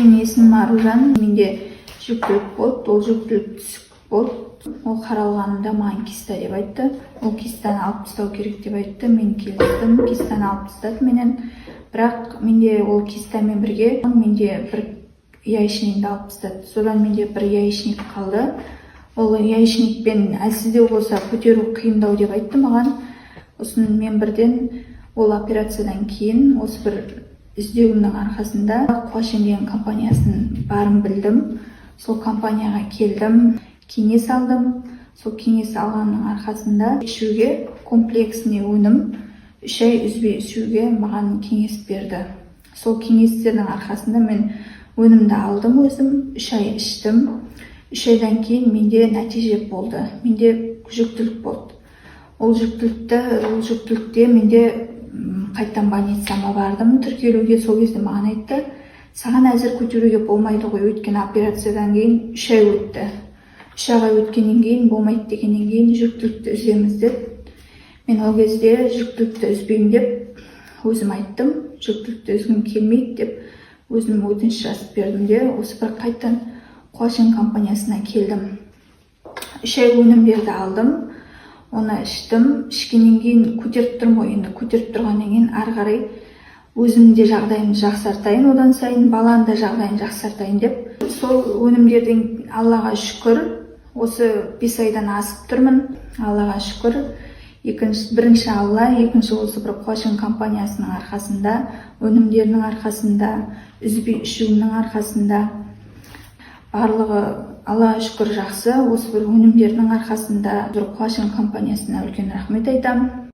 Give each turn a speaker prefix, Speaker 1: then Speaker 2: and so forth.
Speaker 1: Менин есімім Аружан. Менде жүктілік болды, ол жүктілік түсік болды. Ол қаралғанында маған киста деп айтты. Ол кистаны алып тастау керек деп айтты. Мен келістім, кистаны алып тастады менен. Бірақ менде ол кистамен бірге менде бір яичнигімді алып тастады. Содан менде бір яичник қалды. Ол яичникпен әлсіздеу болса көтеру қиындау деп айтты маған. Сосын мен бірден ол операциядан кейін осы бір іздеуімнің арқасында Қуашен деген компаниясын барын білдім. Сол компанияға келдім, кеңес алдым. Сол кеңес алғанның арқасында ішуге комплексный өнім 3 ай үзбей ішуге маған кеңес берді. Сол кеңестердің арқасында мен өнімді алдым өзім, 3 ай іштім. 3 айдан кейін менде нәтиже болды. Менде жүктілік болды. Ол жүктілікте менде қайттан больницама бардым, тіркелуге. Сол кезде маған айтты, саған әзір көтеруге болмайды ғой, өткен операциядан кейін 3 ай өтті. 3 айға өткеннен кейін болмайды дегеннен кейін жүктілікті үземіз деп. Мен ол кезде жүктілікті үзбеймін деп өзім айттым. Жүктілікті үзгім келмейді деп өзім өтініш жазып бердім де, осы бір қайттан Қуашен компаниясына келдім. 3 ай өнімдерді алдым. Оны іштім. Ішкеннен кейін көтеріп тұрмын ғой, енді көтеріп тұрғаннан кейін ары қарай өзімде жағдайымды жақсартайын, одан сайын баланың да жағдайын жақсартайын деп. Сол өнімдерден Аллаға шүкір, осы 5 айдан асып тұрмын. Аллаға шүкір. Бірінші Алла, екінші осы бір Қуашен компаниясының арқасында, өнімдерінің арқасында, үзбей ішуімнің арқасында. Барлығы Аллаға шүкір жақсы. Осы бір өнімдерінің арқасында бір Қуашен компаниясына үлкен рахмет айтамын.